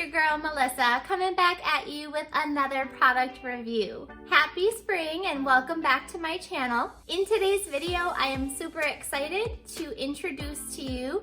your girl Melissa coming back at you with another product review. Happy spring and welcome back to my channel. In today's video, I am super excited to introduce to you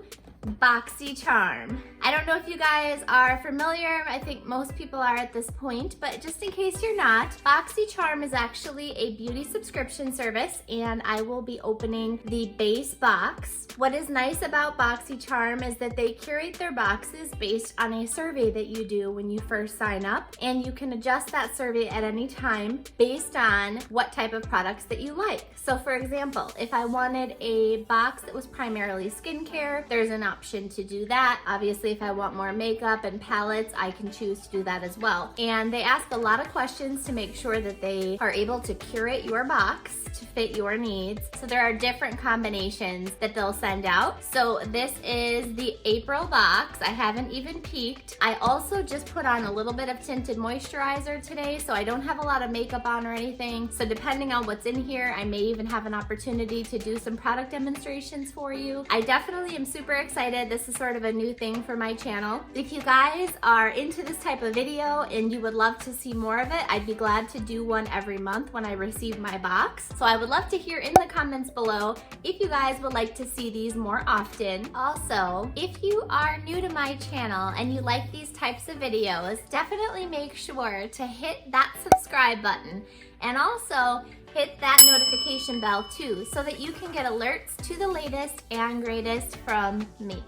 Boxy Charm. I don't know if you guys are familiar, I think most people are at this point, but just in case you're not, Boxy Charm is actually a beauty subscription service and I will be opening the base box. What is nice about Boxy Charm is that they curate their boxes based on a survey that you do when you first sign up, and you can adjust that survey at any time based on what type of products that you like. So for example, if I wanted a box that was primarily skincare, there's an option to do that. Obviously, if I want more makeup and palettes, I can choose to do that as well. And they ask a lot of questions to make sure that they are able to curate your box to fit your needs. So there are different combinations that they'll send out. So this is the April box. I haven't even peeked. I also just put on a little bit of tinted moisturizer today, so I don't have a lot of makeup on or anything. So depending on what's in here, I may even have an opportunity to do some product demonstrations for you. I definitely am super excited. This is sort of a new thing for my channel. If you guys are into this type of video and you would love to see more of it, I'd be glad to do one every month when I receive my box. So I would love to hear in the comments below if you guys would like to see these more often. Also, if you are new to my channel and you like these types of videos, definitely make sure to hit that subscribe button and also hit that notification bell too so that you can get alerts to the latest and greatest from me.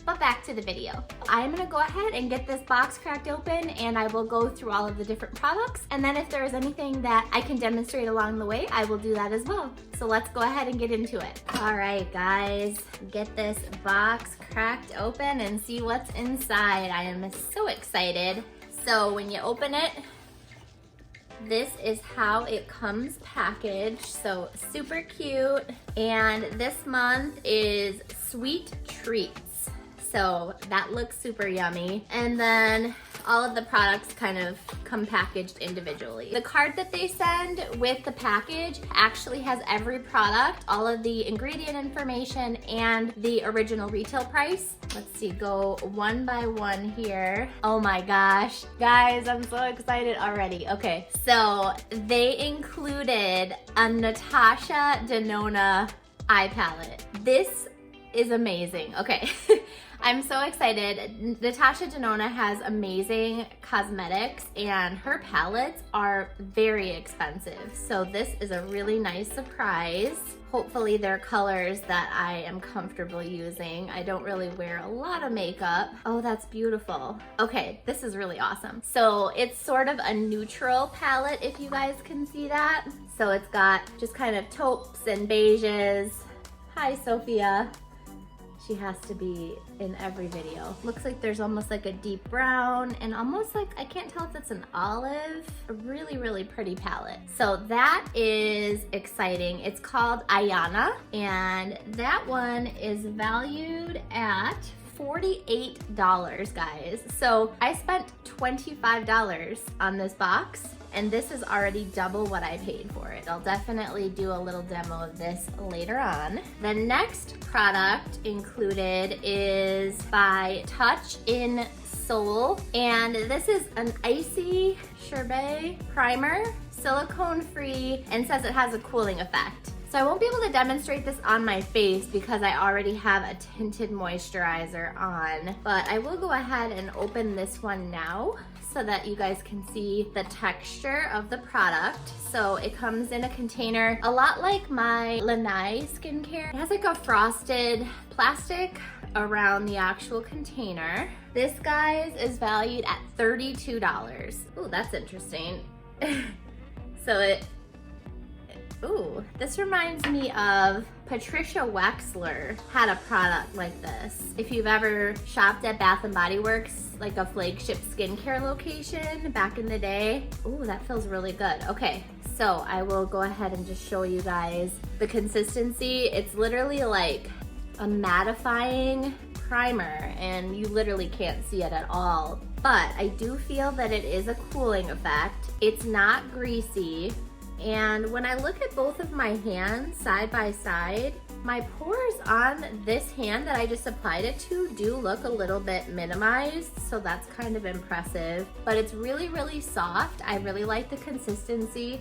But back to the video. I'm gonna go ahead and get this box cracked open and I will go through all of the different products. And then if there is anything that I can demonstrate along the way, I will do that as well. So let's go ahead and get into it. All right, guys, get this box cracked open and see what's inside. I am so excited. So when you open it, this is how it comes packaged, so super cute. And this month is Sweet Treats. So that looks super yummy. And then all of the products kind of come packaged individually. The card that they send with the package actually has every product, all of the ingredient information, and the original retail price. Let's see, go one by one here. Oh my gosh, guys, I'm so excited already. Okay, so they included a Natasha Denona eye palette. This is amazing. Okay. I'm so excited. Natasha Denona has amazing cosmetics and her palettes are very expensive. So this is a really nice surprise. Hopefully they're colors that I am comfortable using. I don't really wear a lot of makeup. Oh, that's beautiful. Okay, this is really awesome. So it's sort of a neutral palette, if you guys can see that. So it's got just kind of taupes and beiges. Hi, Sophia. She has to be in every video. Looks like there's almost like a deep brown and almost like, I can't tell if it's an olive. A really, really pretty palette. So that is exciting. It's called Ayana, and that one is valued at $48, guys. So I spent $25 on this box, and this is already double what I paid for it. I'll definitely do a little demo of this later on. The next product included is by Touch in Soul, and this is an icy sherbet primer, silicone free, and says it has a cooling effect. So I won't be able to demonstrate this on my face because I already have a tinted moisturizer on, but I will go ahead and open this one now so that you guys can see the texture of the product. So it comes in a container, a lot like my Lanai skincare. It has like a frosted plastic around the actual container. This, guys, is valued at $32. Ooh, that's interesting. So ooh, this reminds me of Patricia Wexler had a product like this. If you've ever shopped at Bath & Body Works, like a flagship skincare location back in the day. Ooh, that feels really good. Okay, so I will go ahead and just show you guys the consistency. It's literally like a mattifying primer and you literally can't see it at all. But I do feel that it is a cooling effect. It's not greasy. And when I look at both of my hands side by side, My pores on this hand that I just applied it to do look a little bit minimized, so that's kind of impressive, but it's really, really soft. I really like the consistency.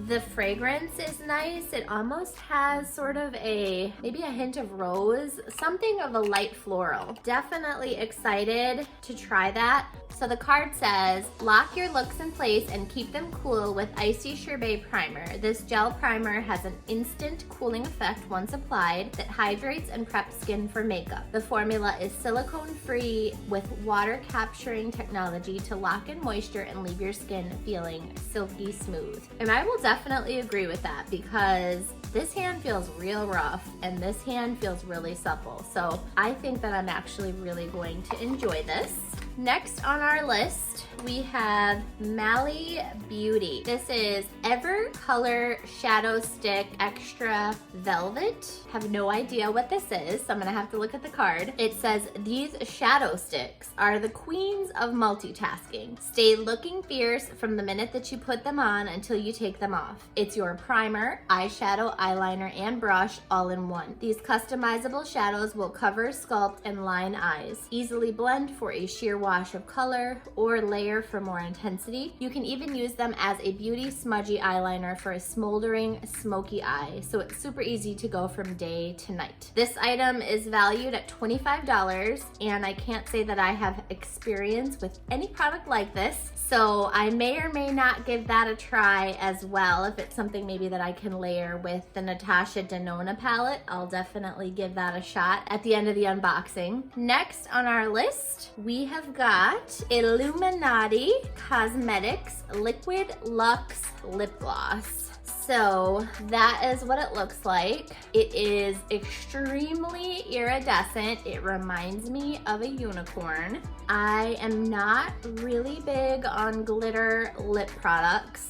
The fragrance is nice. It almost has sort of maybe a hint of rose, something of a light floral. Definitely excited to try that. So the card says, lock your looks in place and keep them cool with Icy Sherbet Primer. This gel primer has an instant cooling effect once applied that hydrates and preps skin for makeup. The formula is silicone-free with water-capturing technology to lock in moisture and leave your skin feeling silky smooth. And I will definitely agree with that because this hand feels real rough and this hand feels really supple. So I think that I'm actually really going to enjoy this. Next on our list, we have Mally Beauty. This is Ever Color Shadow Stick Extra Velvet. Have no idea what this is, so I'm gonna have to look at the card. It says, these shadow sticks are the queens of multitasking. Stay looking fierce from the minute that you put them on until you take them off. It's your primer, eyeshadow, eyeliner, and brush all in one. These customizable shadows will cover, sculpt, and line eyes. Easily blend for a sheer wash of color or layer for more intensity. You can even use them as a beauty smudgy eyeliner for a smoldering, smoky eye, so it's super easy to go from day to night. This item is valued at $25, and I can't say that I have experience with any product like this, so I may or may not give that a try as well. If it's something maybe that I can layer with the Natasha Denona palette, I'll definitely give that a shot at the end of the unboxing. Next on our list, we have got Illuminati Cosmetics Liquid Luxe Lip Gloss. So that is what it looks like. It is extremely iridescent. It reminds me of a unicorn. I am not really big on glitter lip products.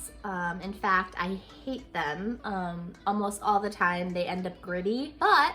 In fact, I hate them. Almost all the time they end up gritty, but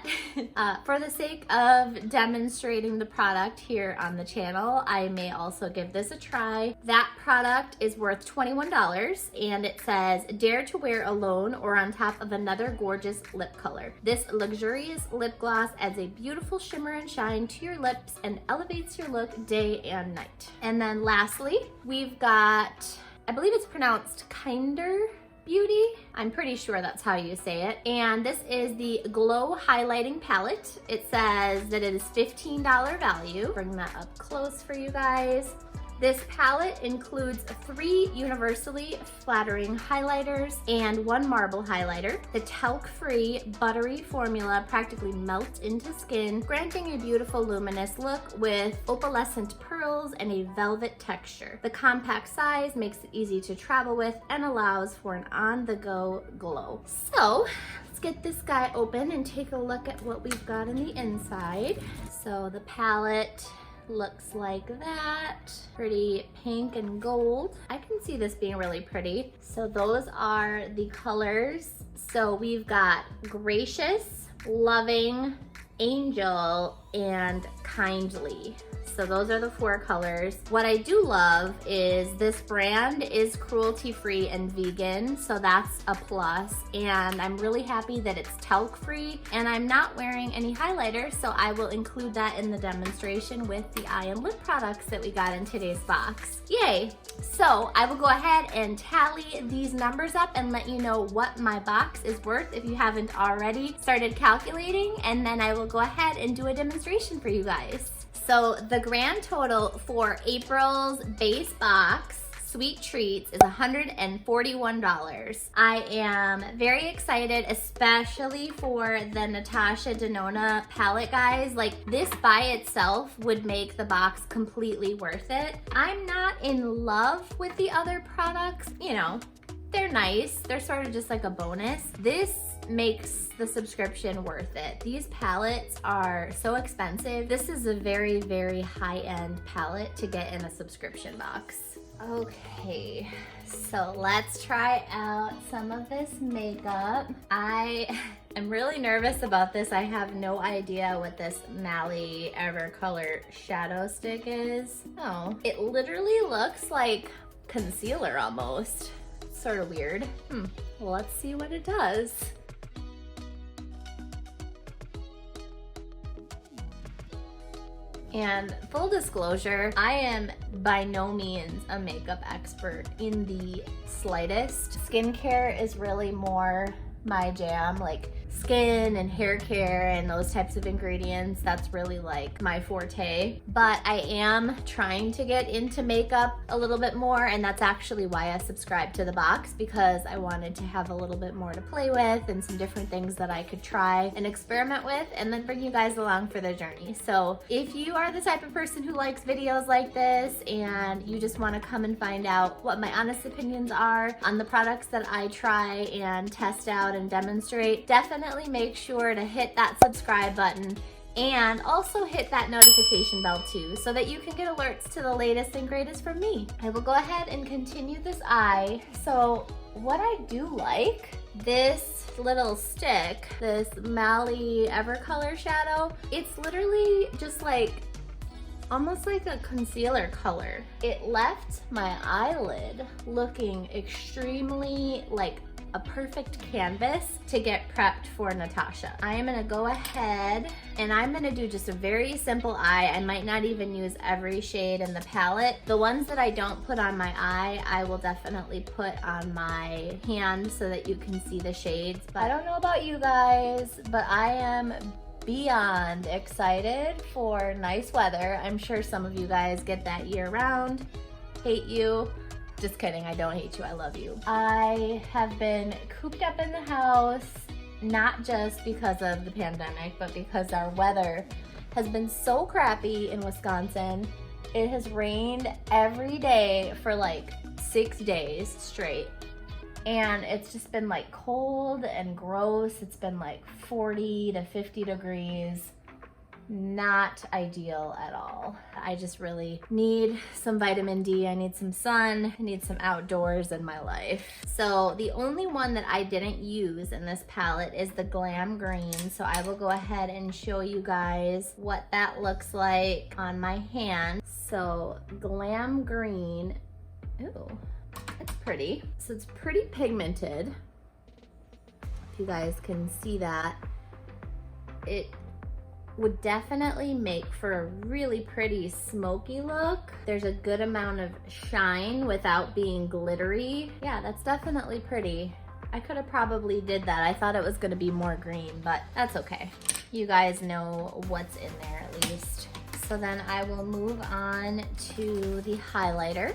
for the sake of demonstrating the product here on the channel, I may also give this a try. That product is worth $21, and it says, dare to wear alone or on top of another gorgeous lip color. This luxurious lip gloss adds a beautiful shimmer and shine to your lips and elevates your look day and night. And then lastly, we've got, I believe it's pronounced Kinder Beauty. I'm pretty sure that's how you say it. And this is the Glow Highlighting Palette. It says that it is $15 value. Bring that up close for you guys. This palette includes 3 universally flattering highlighters and 1 marble highlighter. The talc-free, buttery formula practically melts into skin, granting a beautiful luminous look with opalescent pearls and a velvet texture. The compact size makes it easy to travel with and allows for an on-the-go glow. So, let's get this guy open and take a look at what we've got in the inside. So the palette looks like that. Pretty pink and gold. I can see this being really pretty. So those are the colors. So we've got Gracious, Loving, Angel, and Kindly. So those are the 4 colors. What I do love is this brand is cruelty-free and vegan, so that's a plus. And I'm really happy that it's talc-free, and I'm not wearing any highlighter, so I will include that in the demonstration with the eye and lip products that we got in today's box. Yay! So I will go ahead and tally these numbers up and let you know what my box is worth if you haven't already started calculating, and then I will go ahead and do a demonstration for you guys. So the grand total for April's base box, Sweet Treats, is $141. I am very excited, especially for the Natasha Denona palette, guys. Like, this by itself would make the box completely worth it. I'm not in love with the other products. You know, they're nice. They're sort of just like a bonus. This makes the subscription worth it. These palettes are so expensive. This is a very, very high-end palette to get in a subscription box. Okay, so let's try out some of this makeup. I am really nervous about this. I have no idea what this Mally Evercolor shadow stick is. Oh, it literally looks like concealer almost. It's sort of weird. Well, let's see what it does. And full disclosure, I am by no means a makeup expert in the slightest. Skincare is really more my jam, like skin and hair care and those types of ingredients. That's really like my forte. But I am trying to get into makeup a little bit more, and that's actually why I subscribed to the box, because I wanted to have a little bit more to play with and some different things that I could try and experiment with, and then bring you guys along for the journey. So if you are the type of person who likes videos like this and you just want to come and find out what my honest opinions are on the products that I try and test out and demonstrate, definitely make sure to hit that subscribe button and also hit that notification bell too, so that you can get alerts to the latest and greatest from me. I will go ahead and continue this eye. So what I do like, this little stick, this Mally Evercolor shadow, it's literally just like almost like a concealer color. It left my eyelid looking extremely like a perfect canvas to get prepped for Natasha. I am gonna go ahead and I'm gonna do just a very simple eye. I might not even use every shade in the palette. The ones that I don't put on my eye, I will definitely put on my hand so that you can see the shades. But I don't know about you guys, but I am beyond excited for nice weather. I'm sure some of you guys get that year round. Hate you. Just kidding, I don't hate you, I love you. I have been cooped up in the house, not just because of the pandemic, but because our weather has been so crappy in Wisconsin. It has rained every day for like 6 days straight. And it's just been like cold and gross. It's been like 40 to 50 degrees. Not ideal at all. I just really need some vitamin D. I need some sun. I need some outdoors in my life. So the only one that I didn't use in this palette is the Glam Green. So I will go ahead and show you guys what that looks like on my hand. So Glam Green, ooh, it's pretty. So it's pretty pigmented. If you guys can see that. It would definitely make for a really pretty smoky look. There's a good amount of shine without being glittery. Yeah, that's definitely pretty. I could have probably did that. I thought it was gonna be more green, but that's okay. You guys know what's in there at least. So then I will move on to the highlighter.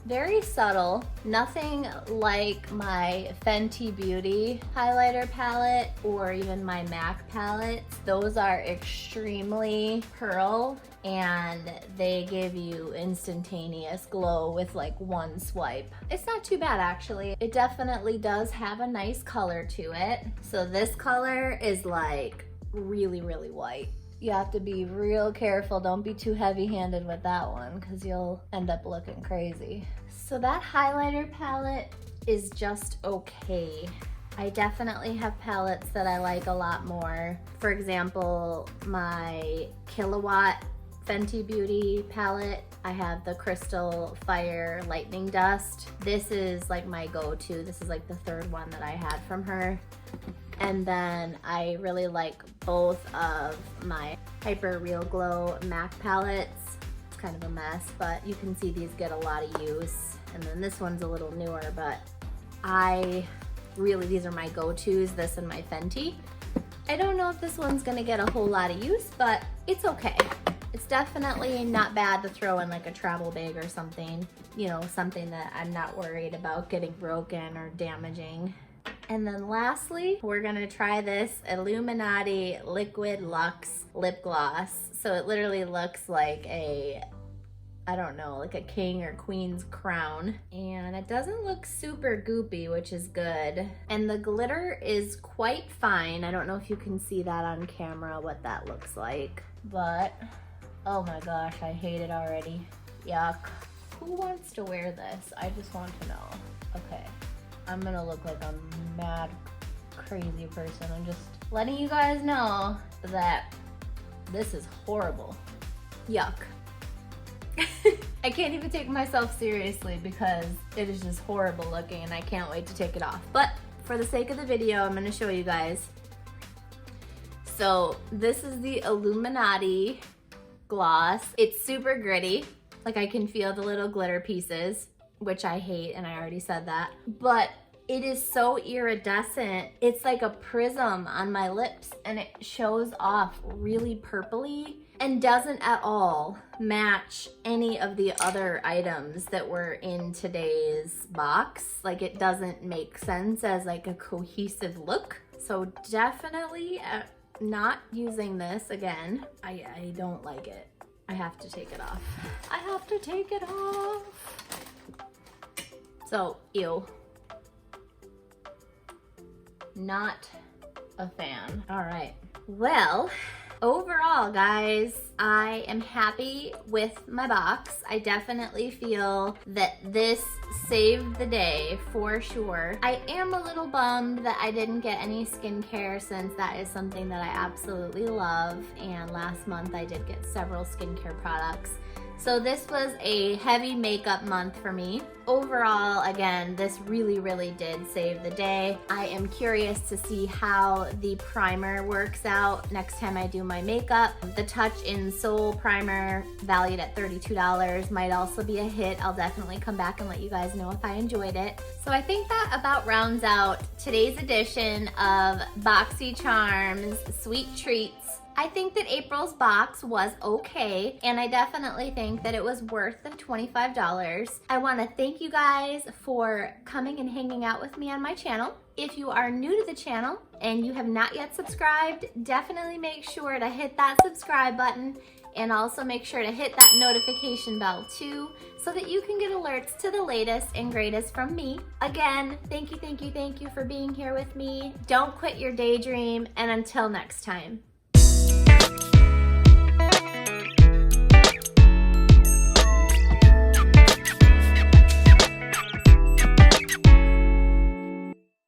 Very subtle, nothing like my Fenty Beauty highlighter palette or even my MAC palettes. Those are extremely pearl and they give you instantaneous glow with like one swipe. It's not too bad actually. It definitely does have a nice color to it. So this color is like really, really white. You have to be real careful. Don't be too heavy-handed with that one because you'll end up looking crazy. So that highlighter palette is just okay. I definitely have palettes that I like a lot more. For example, my Kilowatt Fenty Beauty palette. I have the Crystal Fire Lightning Dust. This is like my go-to. This is like the third one that I had from her. And then I really like both of my Hyper Real Glow MAC palettes. It's kind of a mess, but you can see these get a lot of use. And then this one's a little newer, but these are my go-tos, this and my Fenty. I don't know if this one's gonna get a whole lot of use, but it's okay. It's definitely not bad to throw in like a travel bag or something, you know, something that I'm not worried about getting broken or damaging. And then lastly, we're gonna try this Illuminati Liquid Luxe Lip Gloss. So it literally looks like a, I don't know, like a king or queen's crown. And it doesn't look super goopy, which is good. And the glitter is quite fine. I don't know if you can see that on camera, what that looks like. But, oh my gosh, I hate it already. Yuck. Who wants to wear this? I just want to know. Okay. I'm gonna look like a mad, crazy person. I'm just letting you guys know that this is horrible. Yuck. I can't even take myself seriously because it is just horrible looking and I can't wait to take it off. But for the sake of the video, I'm gonna show you guys. So this is the Illuminati gloss. It's super gritty. Like I can feel the little glitter pieces, which I hate, and I already said that. But it is so iridescent. It's like a prism on my lips, and it shows off really purpley and doesn't at all match any of the other items that were in today's box. Like it doesn't make sense as like a cohesive look. So definitely not using this again. I don't like it. I have to take it off. I have to take it off. So, ew. Not a fan. All right. Well, overall, guys, I am happy with my box. I definitely feel that this saved the day for sure. I am a little bummed that I didn't get any skincare, since that is something that I absolutely love. And last month I did get several skincare products. So this was a heavy makeup month for me. Overall, again, this really, really did save the day. I am curious to see how the primer works out next time I do my makeup. The Touch in Soul primer, valued at $32, might also be a hit. I'll definitely come back and let you guys know if I enjoyed it. So I think that about rounds out today's edition of Boxy Charm's Sweet Treats. I think that April's box was okay, and I definitely think that it was worth the $25. I want to thank you guys for coming and hanging out with me on my channel. If you are new to the channel and you have not yet subscribed, definitely make sure to hit that subscribe button, and also make sure to hit that notification bell too, so that you can get alerts to the latest and greatest from me. Again, thank you for being here with me. Don't quit your daydream, and until next time.